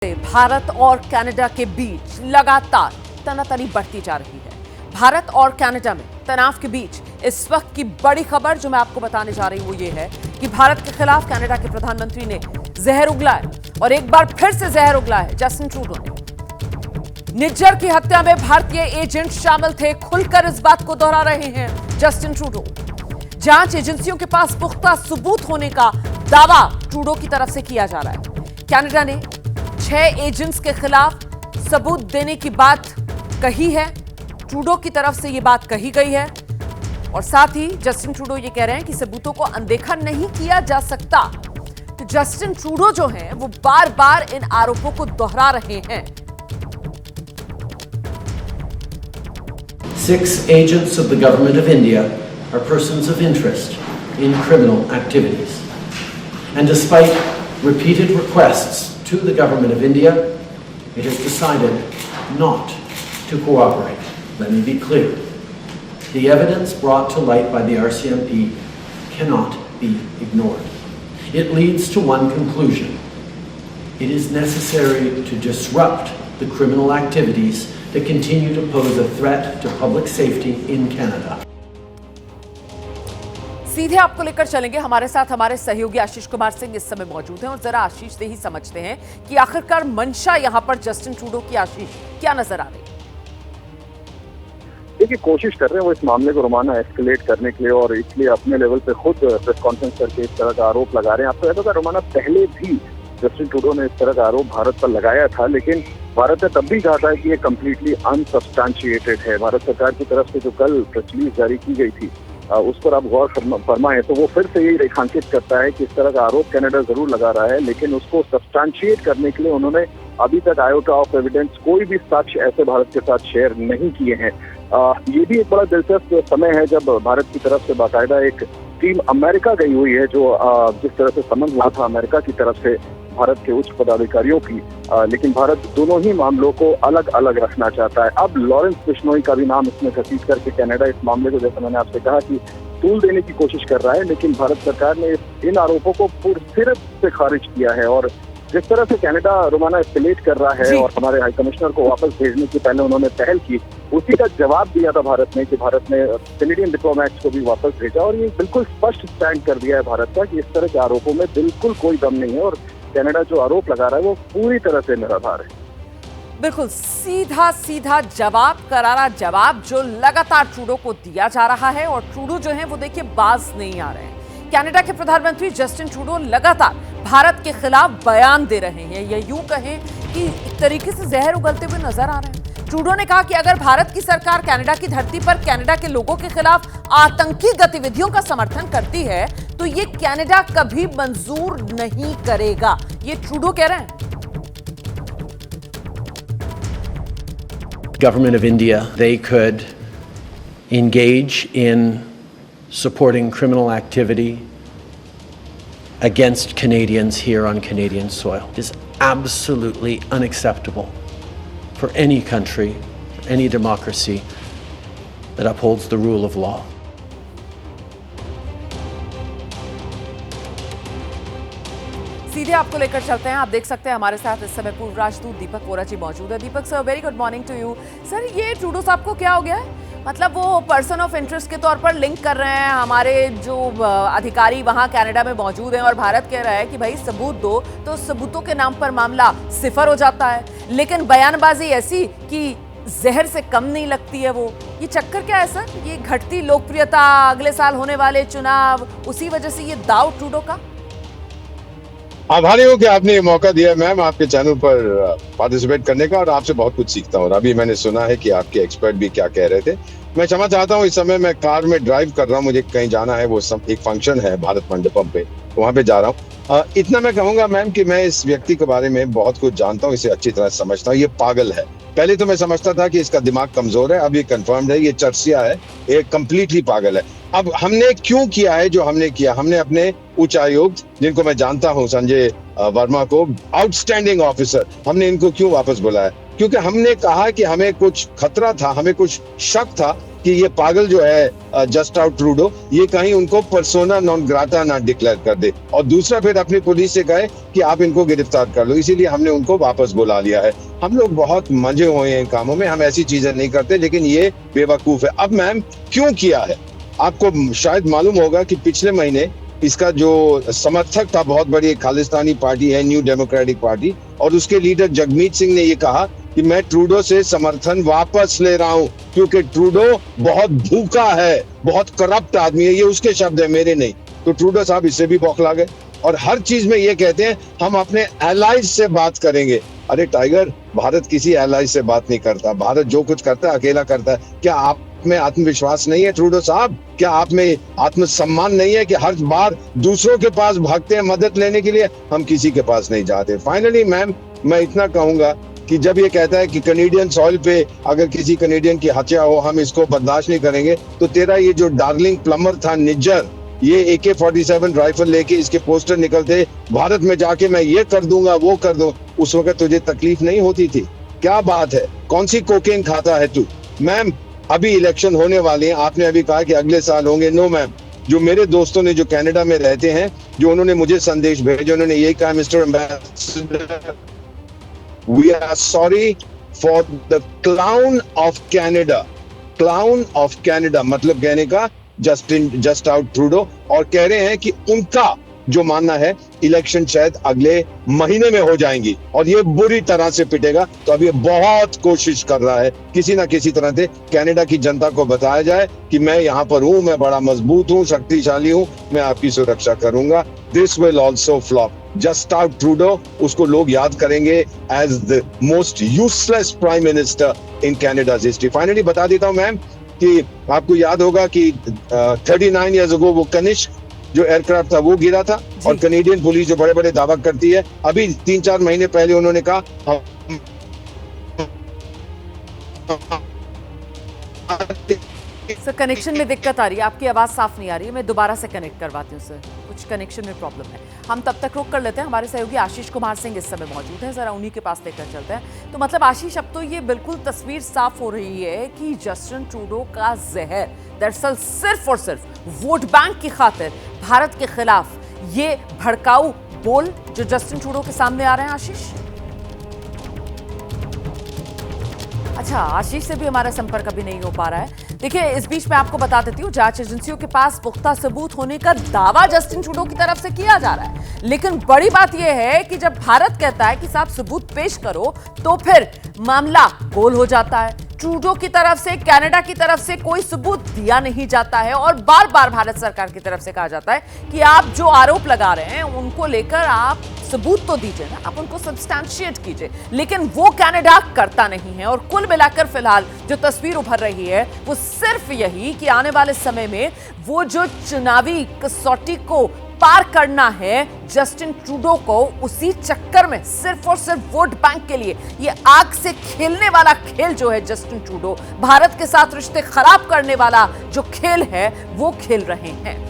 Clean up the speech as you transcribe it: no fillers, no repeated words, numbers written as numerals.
भारत और कनाडा के बीच लगातार तनातनी बढ़ती जा रही है। भारत और कनाडा में तनाव के बीच इस वक्त की बड़ी खबर जो मैं आपको बताने जा रही हूं वो ये है कि भारत के खिलाफ कनाडा के प्रधानमंत्री ने जहर उगला है और एक बार फिर से जहर उगला है जस्टिन ट्रूडो ने। निज्जर की हत्या में भारतीय एजेंट शामिल थे, खुलकर इस बात को दोहरा रहे हैं जस्टिन ट्रूडो। जांच एजेंसियों के पास पुख्ता सबूत होने का दावा ट्रूडो की तरफ से किया जा रहा है। कनाडा ने 6 एजेंट्स के खिलाफ सबूत देने की बात कही है, ट्रूडो की तरफ से यह बात कही गई है और साथ ही जस्टिन ट्रूडो ये कह रहे हैं कि सबूतों को अनदेखा नहीं किया जा सकता। तो जस्टिन ट्रूडो जो हैं वो बार-बार इन आरोपों को दोहरा रहे हैं। 6 agents of the government of India are persons of interest in criminal activities. And despite repeated requests to the government of India, it has decided not to cooperate. Let me be clear. The evidence brought to light by the RCMP cannot be ignored. It leads to one conclusion. It is necessary to disrupt the criminal activities that continue to pose a threat to public safety in Canada. सीधे आपको लेकर चलेंगे, हमारे साथ हमारे सहयोगी आशीष कुमार सिंह इस समय मौजूद हैं और जरा आशीष से ही समझते हैं कि आखिरकार मंशा यहां पर जस्टिन ट्रूडो की आशीष क्या नजर आ रही है। देखिए, कोशिश कर रहे हैं वो इस मामले को रोमाना एस्केलेट करने के लिए और इसलिए अपने लेवल पे खुद प्रेस कॉन्फ्रेंस करके इस तरह का आरोप लगा रहे हैं। आपको याद होगा रोमाना पहले भी जस्टिन ट्रूडो ने इस तरह का आरोप भारत पर लगाया था, लेकिन भारत ने तब भी कहा था कि ये कम्प्लीटली अनसब्सटैंशिएटेड है। भारत सरकार की तरफ से जो कल प्रेस रिलीज जारी की गई थी उस पर आप गौर फरमाएं तो वो फिर से यही रेखांकित करता है कि इस तरह का आरोप कनाडा जरूर लगा रहा है, लेकिन उसको सब्सटैंशिएट करने के लिए उन्होंने अभी तक आयोटा ऑफ एविडेंस कोई भी साक्ष्य ऐसे भारत के साथ शेयर नहीं किए हैं। ये भी एक बड़ा दिलचस्प समय है जब भारत की तरफ से बाकायदा एक टीम अमेरिका गई हुई है, जो जिस तरह से समझ हुआ था अमेरिका की तरफ से भारत के उच्च पदाधिकारियों की, लेकिन भारत दोनों ही मामलों को अलग अलग रखना चाहता है। अब लॉरेंस बिश्नोई का भी नाम इसमें घसीट करके कनाडा इस मामले को, जैसे मैंने आपसे कहा, कि तूल देने की कोशिश कर रहा है, लेकिन भारत सरकार ने इन आरोपों को पूरी से खारिज किया है। और जिस तरह से कनाडा रोमाना एस्केलेट कर रहा है और हमारे हाई कमिश्नर को वापस भेजने से पहले उन्होंने पहल की, उसी का जवाब दिया था भारत ने कि भारत ने कैनेडियन डिप्लोमैट्स को भी वापस भेजा और ये बिल्कुल स्पष्ट स्टैंड कर दिया है भारत का कि इस तरह के आरोपों में बिल्कुल कोई दम नहीं है और कनाडा जो आरोप लगा रहा है वो पूरी तरह से निराधार है। बिल्कुल सीधा सीधा जवाब, करारा जवाब जो लगातार ट्रूडो को दिया जा रहा है और ट्रूडो जो है वो देखिए बाज नहीं आ रहे हैं। कनाडा के प्रधानमंत्री जस्टिन ट्रूडो लगातार भारत के खिलाफ बयान दे रहे हैं, या यूं कहें कि एक तरीके से जहर उगलते हुए नजर आ रहे हैं। ट्रूडो ने कहा कि अगर भारत की सरकार कनाडा की धरती पर कनाडा के लोगों के खिलाफ आतंकी गतिविधियों का समर्थन करती है तो ये कनाडा कभी मंजूर नहीं करेगा, ये ट्रूडो कह रहे हैं। Government of India, they could engage in supporting criminal activity against Canadians here on Canadian soil. It is absolutely unacceptable for any country, any democracy that upholds the rule of law. सीधे आपको लेकर चलते हैं। आप देख सकते हैं हमारे साथ इस समय पूर्व राजदूत दीपक वोरा जी मौजूद है। Deepak sir, very good morning to you. Sir, ये ट्रूडो साहब को क्या हो गया है? मतलब वो पर्सन ऑफ इंटरेस्ट के तौर पर लिंक कर रहे हैं हमारे जो अधिकारी वहां कनाडा में मौजूद हैं और भारत कह रहा है कि भाई सबूत दो, तो सबूतों के नाम पर मामला सिफर हो जाता है, लेकिन बयानबाजी ऐसी कि जहर से कम नहीं लगती है। वो ये चक्कर क्या है सर? ये घटती लोकप्रियता, अगले साल होने वाले चुनाव, उसी वजह से ये दाव ट्रूडो का? आभारी हूँ कि आपने ये मौका दिया मैम आपके चैनल पर पार्टिसिपेट करने का, और आपसे बहुत कुछ सीखता हूँ। अभी मैंने सुना है कि आपके एक्सपर्ट भी क्या कह रहे थे। मैं क्षमा चाहता हूँ, इस समय मैं कार में ड्राइव कर रहा हूँ, मुझे कहीं जाना है, वो एक फंक्शन है भारत मंडपम पे, वहाँ पे जा रहा हूँ। इतना मैं कहूँगा मैम कि मैं इस व्यक्ति के बारे में बहुत कुछ जानता हूँ, इसे अच्छी तरह समझता हूँ। ये पागल है। पहले तो मैं समझता था कि इसका दिमाग कमजोर है, अब ये कंफर्म्ड है, ये चर्सिया है, ये कम्प्लीटली पागल है। अब हमने क्यों किया है जो हमने किया? हमने अपने उच्चायुक्त, जिनको मैं जानता हूं, संजय वर्मा को, आउटस्टैंडिंग ऑफिसर, हमने इनको क्यों वापस बुलाया? क्योंकि हमने कहा कि हमें कुछ खतरा था, हमें कुछ शक था कि ये पागल जो है जस्टिन ट्रूडो, ये कहीं उनको पर्सोना नॉन ग्राटा ना डिक्लेयर कर दे। और दूसरा फिर अपनी पुलिस से कहे कि आप इनको गिरफ्तार कर लो, इसीलिए हमने उनको वापस बुला लिया है। हम लोग बहुत मजे हुए हैं इन कामों में, हम ऐसी चीजें नहीं करते, लेकिन ये बेवकूफ है। अब मैम क्यों किया है, आपको शायद मालूम होगा कि पिछले महीने इसका जो समर्थक था, बहुत बड़ी खालिस्तानी पार्टी है न्यू डेमोक्रेटिक पार्टी, और उसके लीडर जगमीत सिंह ने ये कहा कि मैं ट्रूडो से समर्थन वापस ले रहा हूं क्योंकि ट्रूडो बहुत भूखा है, बहुत करप्ट आदमी है। ये उसके शब्द है, मेरे नहीं। तो ट्रूडो साहब इससे भी बौखला गए और हर चीज में ये कहते हैं हम अपने एलाइज से बात करेंगे। अरे टाइगर, भारत किसी एलाइज से बात नहीं करता, भारत जो कुछ करता है अकेला करता है। क्या आप में आत्मविश्वास नहीं है ट्रूडो साहब? क्या आप में आत्मसम्मान नहीं है कि हर बार दूसरों के पास भागते हैं मदद लेने के लिए? हम किसी के पास नहीं जाते। फाइनली मैम, मैं इतना कहूंगा कि जब ये कहता है कि कनेडियन सॉइल पे अगर किसी कनेडियन की हत्या हो हम इसको बर्दाश्त नहीं करेंगे, तो तेरा ये जो डार्लिंग प्लम्बर था निज्जर, ये AK-47 राइफल लेके इसके पोस्टर निकलते भारत में जाके मैं ये कर दूंगा वो कर दूं, उस वक्त तुझे तकलीफ नहीं होती थी? क्या बात है, कौन सी कोकेन खाता है तू? मैम अभी इलेक्शन होने वाले हैं, आपने अभी कहा कि अगले साल होंगे। नो मैम, जो मेरे दोस्तों ने जो कनाडा में रहते हैं, जो उन्होंने मुझे संदेश भेजे, उन्होंने यही कहा, mister ambassador, we are sorry for the clown of Canada. Clown of Canada मतलब कहने का जस्टिन ट्रूडो, और कह रहे हैं कि उनका जो मानना है इलेक्शन शायद अगले महीने में हो जाएंगी और ये बुरी तरह से पिटेगा। तो अब ये बहुत कोशिश कर रहा है किसी ना किसी तरह से कनाडा की जनता को बताया जाए कि मैं यहाँ पर हूँ, मैं बड़ा मजबूत हूँ, शक्तिशाली हूँ, मैं आपकी सुरक्षा करूंगा। This will also flop. Justin Trudeau, उसको लोग याद करेंगे as the most useless prime minister in Canada's history. Finally बता देता हूँ मैम कि आपको याद होगा कि 39 ईयर्स अगो वो कनिष्क जो एयरक्राफ्ट था वो गिरा था, और कनेडियन पुलिस जो बड़े बड़े दावा करती है, अभी 3-4 महीने पहले उन्होंने कहा सर कनेक्शन में दिक्कत आ रही है, आपकी आवाज साफ नहीं आ रही है, मैं दोबारा से कनेक्ट करवाती हूँ सर, कुछ कनेक्शन में प्रॉब्लम है। हम तब तक रोक कर लेते हैं, हमारे सहयोगी आशीष कुमार सिंह इस समय मौजूद हैं, जरा उन्हीं के पास लेकर चलते हैं। तो मतलब आशीष, अब तो ये बिल्कुल तस्वीर साफ हो रही है कि जस्टिन ट्रूडो का जहर दरअसल सिर्फ और सिर्फ वोट बैंक की खातिर भारत के खिलाफ ये भड़काऊ बोल जो जस्टिन ट्रूडो के सामने आ रहे हैं। आशीष, अच्छा, आशीष से भी हमारा संपर्क अभी नहीं हो पा रहा है। देखिए, इस बीच में आपको बता देती हूँ, जांच एजेंसियों के पास पुख्ता सबूत होने का दावा जस्टिन ट्रूडो की तरफ से किया जा रहा है, लेकिन बड़ी बात यह है कि जब भारत कहता है कि साहब सबूत पेश करो, तो फिर मामला गोल हो जाता है। ट्रूडो की तरफ से, कनाडा की तरफ से कोई सबूत दिया नहीं जाता है और बार बार भारत सरकार की तरफ से कहा जाता है कि आप जो आरोप लगा रहे हैं उनको लेकर आप सबूत तो दीजिए ना, आप उनको सब्सटैंशिएट कीजिए, लेकिन वो कनाडा करता नहीं है। और कुल मिलाकर फिलहाल जो तस्वीर उभर रही है वो सिर्फ यही कि आने वाले समय में वो जो चुनावी कसौटी को पार करना है जस्टिन ट्रूडो को, उसी चक्कर में सिर्फ और सिर्फ वोट बैंक के लिए ये आग से खेलने वाला खेल जो है जस्टिन ट्रूडो, भारत के साथ रिश्ते खराब करने वाला जो खेल है वो खेल रहे हैं।